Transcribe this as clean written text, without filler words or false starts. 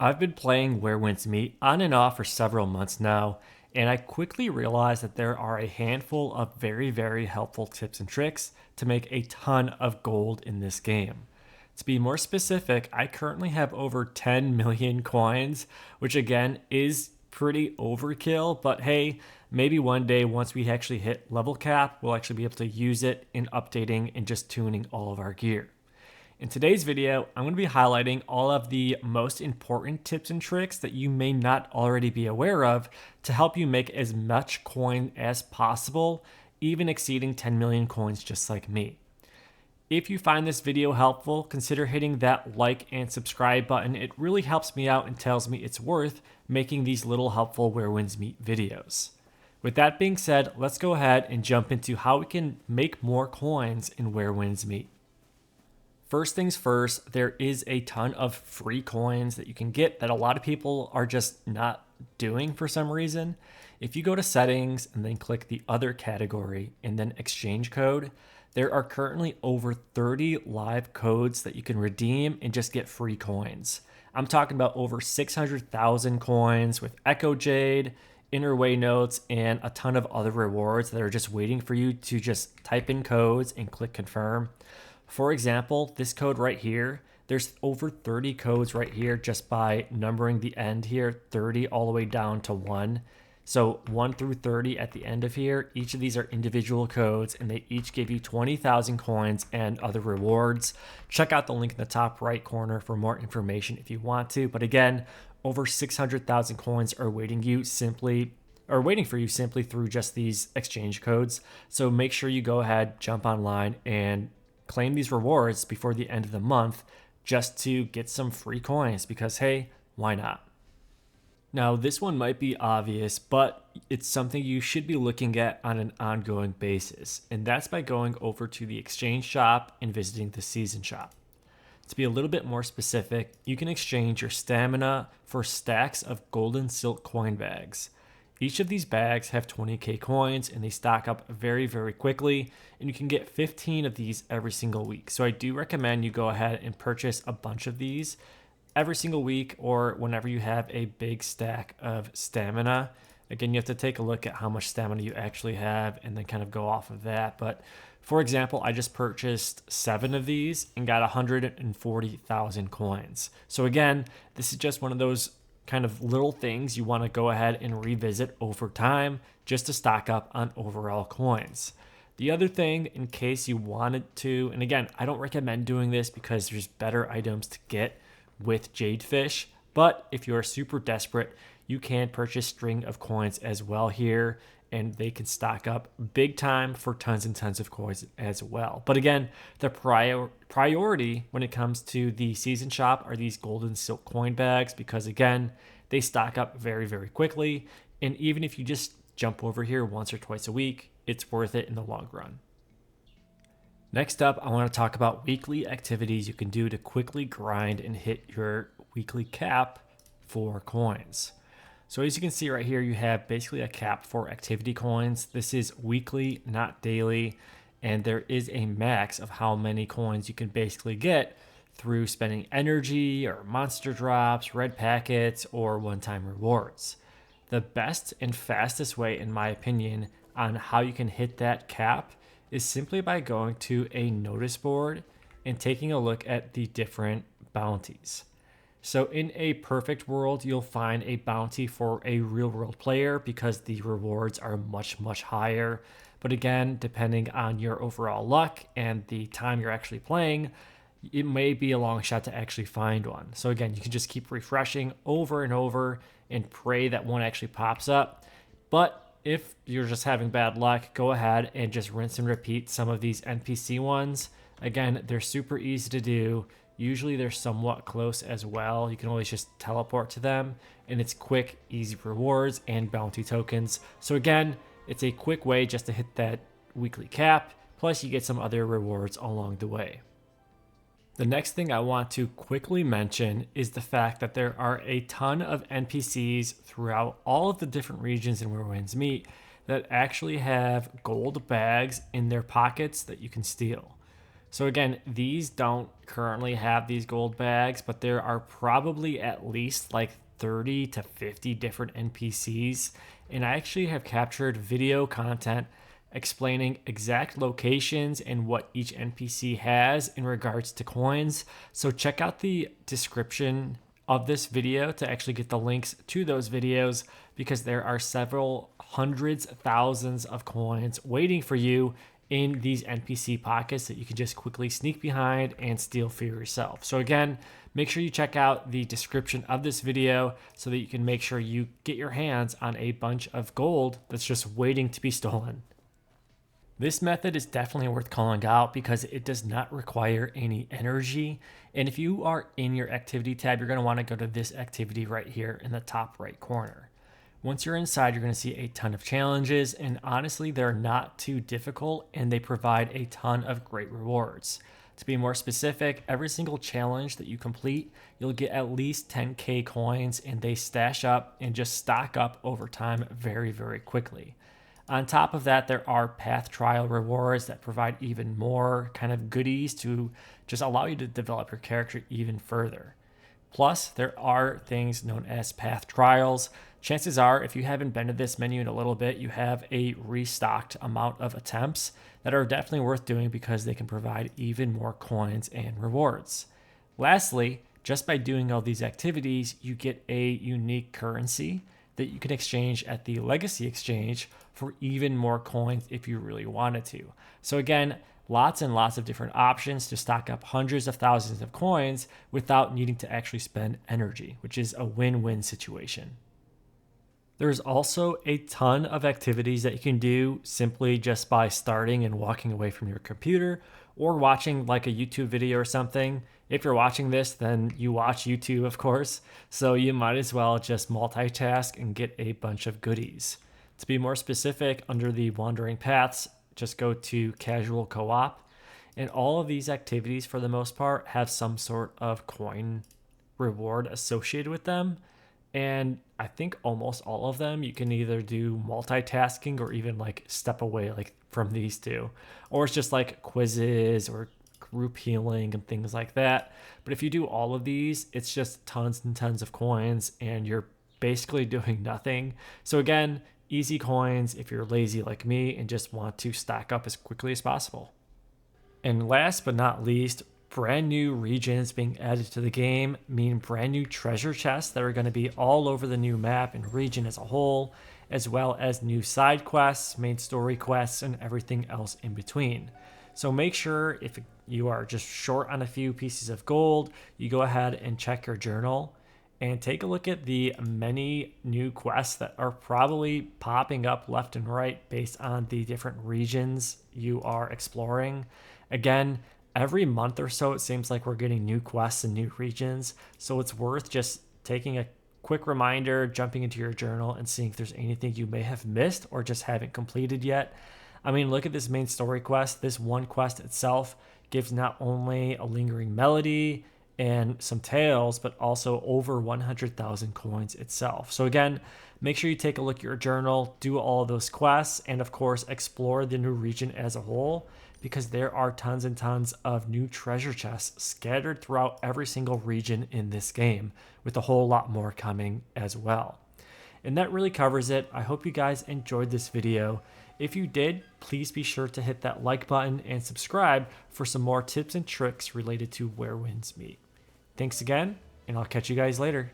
I've been playing Where Winds Meet on and off for several months now, and I quickly realized that there are a handful of very helpful tips and tricks to make a ton of gold in this game. To be more specific, I currently have over 10 million coins, which again is pretty overkill, but hey, maybe one day once we actually hit level cap, we'll actually be able to use it in updating and just tuning all of our gear. In today's video, I'm going to be highlighting all of the most important tips and tricks that you may not already be aware of to help you make as much coin as possible, even exceeding 10 million coins just like me. If you find this video helpful, consider hitting that like and subscribe button. It really helps me out and tells me it's worth making these little helpful Where Winds Meet videos. With that being said, let's go ahead and jump into how we can make more coins in Where Winds Meet. First things first, there is a ton of free coins that you can get that a lot of people are just not doing for some reason. If you go to settings and then click the other category and then exchange code, there are currently over 30 live codes that you can redeem and just get free coins. I'm talking about over 600,000 coins with Echo Jade, Innerway notes, and a ton of other rewards that are just waiting for you to just type in codes and click confirm. For example, this code right here, there's over 30 codes right here just by numbering the end here, 30 all the way down to 1. So 1 through 30 at the end of here, each of these are individual codes and they each give you 20,000 coins and other rewards. Check out the link in the top right corner for more information if you want to. But again, over 600,000 coins are waiting for you simply through just these exchange codes. So make sure you go ahead, jump online and claim these rewards before the end of the month just to get some free coins because, hey, why not? Now, this one might be obvious, but it's something you should be looking at on an ongoing basis, and that's by going over to the exchange shop and visiting the season shop. To be a little bit more specific, you can exchange your stamina for stacks of golden silk coin bags. Each of these bags have 20k coins and they stock up very quickly, and you can get 15 of these every single week. So I do recommend you go ahead and purchase a bunch of these every single week or whenever you have a big stack of stamina. Again, you have to take a look at how much stamina you actually have and then kind of go off of that. But for example, I just purchased 7 of these and got 140,000 coins. So again, this is just one of those kind of little things you want to go ahead and revisit over time just to stock up on overall coins. The other thing, in case you wanted to, and again, I don't recommend doing this because there's better items to get with Jadefish, but if you're super desperate, you can purchase string of coins as well here, and they can stock up big time for tons and tons of coins as well. But again, the priority when it comes to the season shop are these golden silk coin bags because again, they stock up very quickly. And even if you just jump over here once or twice a week, it's worth it in the long run. Next up, I want to talk about weekly activities you can do to quickly grind and hit your weekly cap for coins. So as you can see right here, you have basically a cap for activity coins. This is weekly, not daily, and there is a max of how many coins you can basically get through spending energy or monster drops, red packets, or one-time rewards. The best and fastest way, in my opinion, on how you can hit that cap is simply by going to a notice board and taking a look at the different bounties. So in a perfect world, you'll find a bounty for a real world player because the rewards are much higher. But again, depending on your overall luck and the time you're actually playing, it may be a long shot to actually find one. So again, you can just keep refreshing over and over and pray that one actually pops up. But if you're just having bad luck, go ahead and just rinse and repeat some of these NPC ones. Again, they're super easy to do. Usually they're somewhat close as well. You can always just teleport to them, and it's quick, easy rewards and bounty tokens. So again, it's a quick way just to hit that weekly cap, plus you get some other rewards along the way. The next thing I want to quickly mention is the fact that there are a ton of NPCs throughout all of the different regions in Where Winds Meet that actually have gold bags in their pockets that you can steal. So again, these don't currently have these gold bags, but there are probably at least like 30 to 50 different NPCs. And I actually have captured video content explaining exact locations and what each NPC has in regards to coins. So check out the description of this video to actually get the links to those videos, because there are several hundreds, thousands of coins waiting for you in these NPC pockets that you can just quickly sneak behind and steal for yourself. So again, make sure you check out the description of this video so that you can make sure you get your hands on a bunch of gold that's just waiting to be stolen. This method is definitely worth calling out because it does not require any energy. And if you are in your activity tab, you're going to want to go to this activity right here in the top right corner. Once you're inside, you're going to see a ton of challenges, and honestly, they're not too difficult and they provide a ton of great rewards. To be more specific, every single challenge that you complete, you'll get at least 10k coins, and they stash up and just stock up over time very, very quickly. On top of that, there are path trial rewards that provide even more kind of goodies to just allow you to develop your character even further. Plus, there are things known as path trials. Chances are, if you haven't been to this menu in a little bit, you have a restocked amount of attempts that are definitely worth doing because they can provide even more coins and rewards. Lastly, just by doing all these activities, you get a unique currency that you can exchange at the Legacy Exchange for even more coins if you really wanted to. So again, lots and lots of different options to stock up hundreds of thousands of coins without needing to actually spend energy, which is a win-win situation. There's also a ton of activities that you can do simply just by starting and walking away from your computer or watching like a YouTube video or something. If you're watching this, then you watch YouTube, of course, so you might as well just multitask and get a bunch of goodies. To be more specific, under the Wandering Paths, just go to Casual Co-op, and all of these activities, for the most part, have some sort of coin reward associated with them. And I think almost all of them, you can either do multitasking or even like step away like from these two, or it's just like quizzes or group healing and things like that. But if you do all of these, it's just tons and tons of coins and you're basically doing nothing. So again, easy coins if you're lazy like me and just want to stack up as quickly as possible. And last but not least, brand new regions being added to the game mean brand new treasure chests that are going to be all over the new map and region as a whole, as well as new side quests, main story quests, and everything else in between. So make sure if you are just short on a few pieces of gold, you go ahead and check your journal and take a look at the many new quests that are probably popping up left and right based on the different regions you are exploring. Again, every month or so, it seems like we're getting new quests and new regions. So it's worth just taking a quick reminder, jumping into your journal and seeing if there's anything you may have missed or just haven't completed yet. I mean, look at this main story quest. This one quest itself gives not only a lingering melody and some tales, but also over 100,000 coins itself. So again, make sure you take a look at your journal, do all of those quests, and of course, explore the new region as a whole, because there are tons and tons of new treasure chests scattered throughout every single region in this game, with a whole lot more coming as well. And that really covers it. I hope you guys enjoyed this video. If you did, please be sure to hit that like button and subscribe for some more tips and tricks related to where winds meet. Thanks again, and I'll catch you guys later.